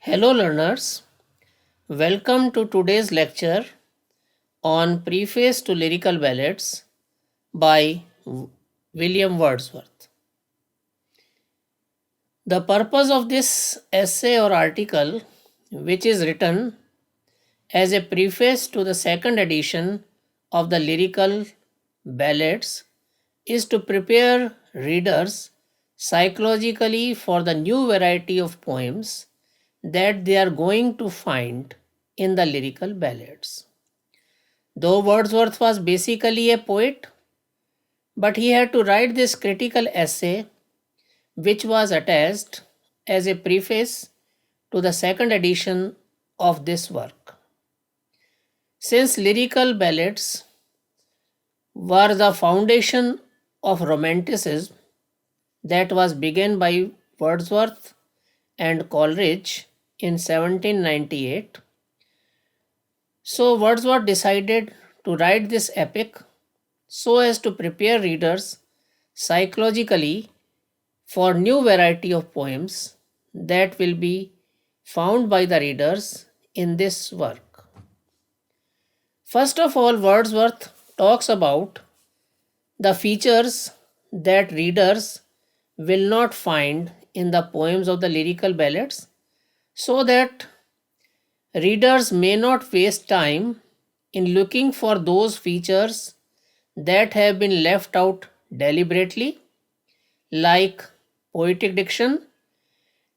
Hello, learners. Welcome to today's lecture on Preface to Lyrical Ballads by William Wordsworth. The purpose of this essay or article, which is written as a preface to the second edition of the Lyrical Ballads, is to prepare readers psychologically for the new variety of poems that they are going to find in the lyrical ballads. Though Wordsworth was basically a poet, but he had to write this critical essay, which was attached as a preface to the second edition of this work. Since lyrical ballads were the foundation of Romanticism that was begun by Wordsworth and Coleridge in 1798, so Wordsworth decided to write this epic so as to prepare readers psychologically for new variety of poems that will be found by the readers in this work. First of all, Wordsworth talks about the features that readers will not find in the poems of the lyrical ballads so that readers may not waste time in looking for those features that have been left out deliberately, like poetic diction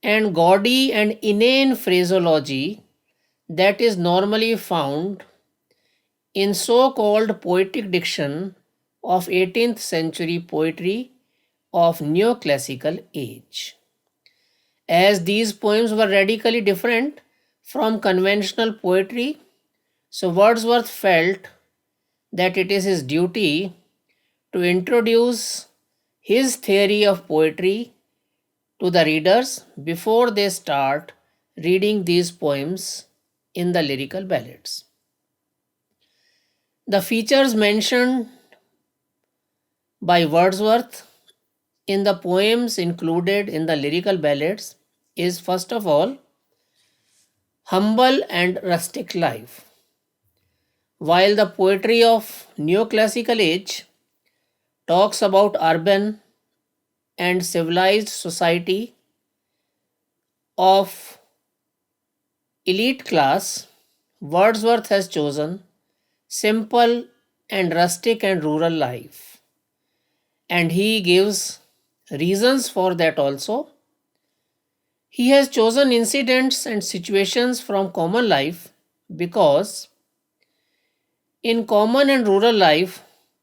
and gaudy and inane phraseology that is normally found in so called poetic diction of 18th century poetry of neoclassical age. As these poems were radically different from conventional poetry, so Wordsworth felt that it is his duty to introduce his theory of poetry to the readers before they start reading these poems in the lyrical ballads. The features mentioned by Wordsworth in the poems included in the lyrical ballads is first of all humble and rustic life. While the poetry of neoclassical age talks about urban and civilized society of elite class, Wordsworth has chosen simple and rustic and rural life. And he gives reasons for that also. He has chosen incidents and situations from common life because in common and rural life,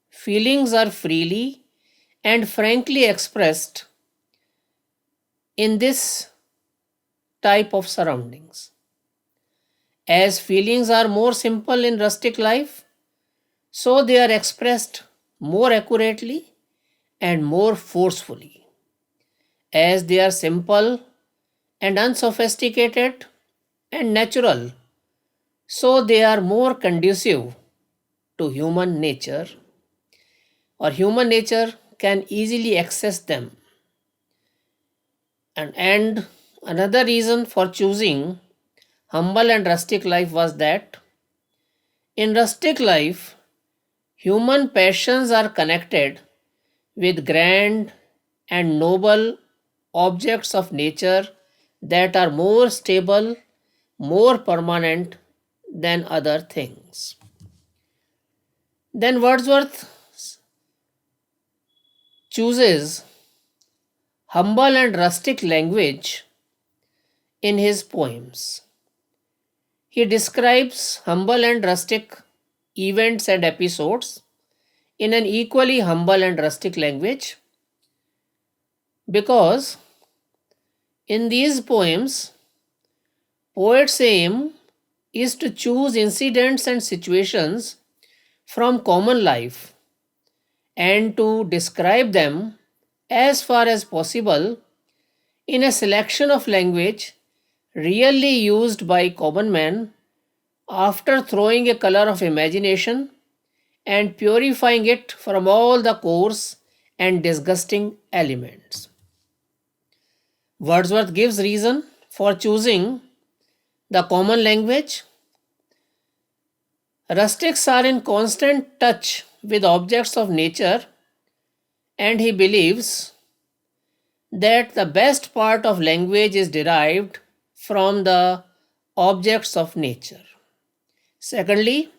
feelings are freely and frankly expressed in this type of surroundings. As feelings are more simple in rustic life, so they are expressed more accurately and more forcefully. As they are simple and unsophisticated and natural, so they are more conducive to human nature, or human nature can easily access them. And another reason for choosing humble and rustic life was that in rustic life, human passions are connected with grand and noble objects of nature that are more stable, more permanent than other things. Then Wordsworth chooses humble and rustic language in his poems. He describes humble and rustic events and episodes in an equally humble and rustic language because in these poems, poets' aim is to choose incidents and situations from common life and to describe them as far as possible in a selection of language really used by common men after throwing a color of imagination and purifying it from all the coarse and disgusting elements. Wordsworth gives reason for choosing The common language. Rustics are in constant touch with objects of nature, and he believes that the best part of language is derived from the objects of nature. Secondly,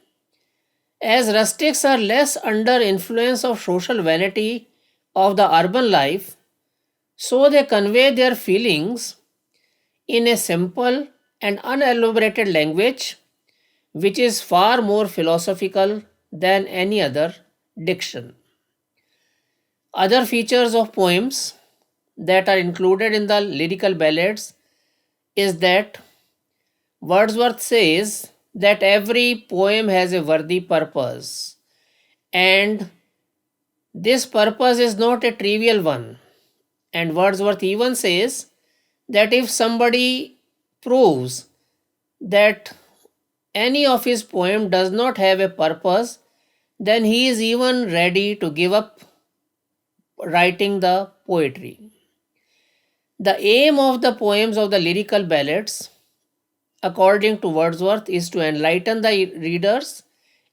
as rustics are less under influence of social vanity of the urban life, so they convey their feelings in a simple and unelaborated language which is far more philosophical than any other diction. Other features of poems that are included in the lyrical ballads is that Wordsworth says that every poem has a worthy purpose, and this purpose is not a trivial one. And Wordsworth even says that if somebody proves that any of his poem does not have a purpose, then he is even ready to give up writing the poetry. The aim of the poems of the lyrical ballads, according to Wordsworth, is to enlighten the readers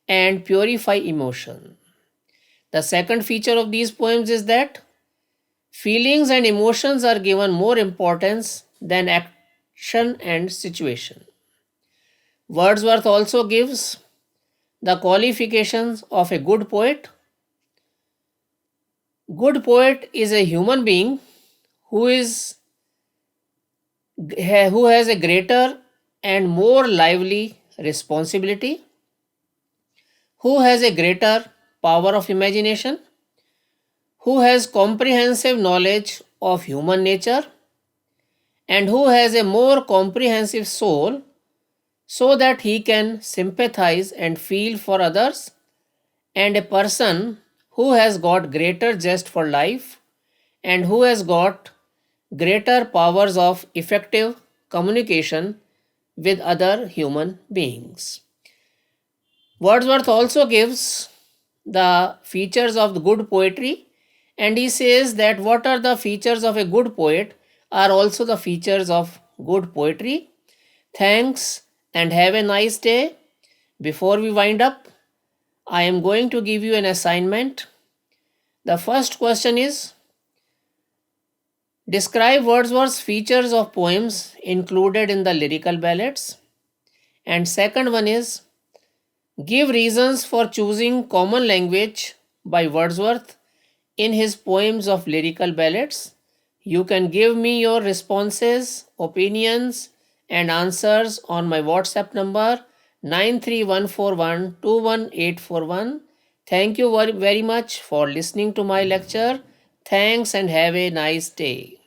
and purify emotion. The second feature of these poems is that feelings and emotions are given more importance than action and situation. Wordsworth also gives the qualifications of a good poet. Good poet is a human being who has a greater and more lively responsibility, who has a greater power of imagination, who has comprehensive knowledge of human nature, and who has a more comprehensive soul so that he can sympathize and feel for others, and a person who has got greater zest for life and who has got greater powers of effective communication with other human beings. Wordsworth also gives the features of the good poetry, and he says that what are the features of a good poet are also the features of good poetry. Thanks and have a nice day. Before we wind up, I am going to give you an assignment. The first question is, describe Wordsworth's features of poems included in the lyrical ballads. And second one is, give reasons for choosing common language by Wordsworth in his poems of lyrical ballads. You can give me your responses, opinions, and answers on my WhatsApp number 93141 Thank you very much for listening to my lecture. Thanks and have a nice day.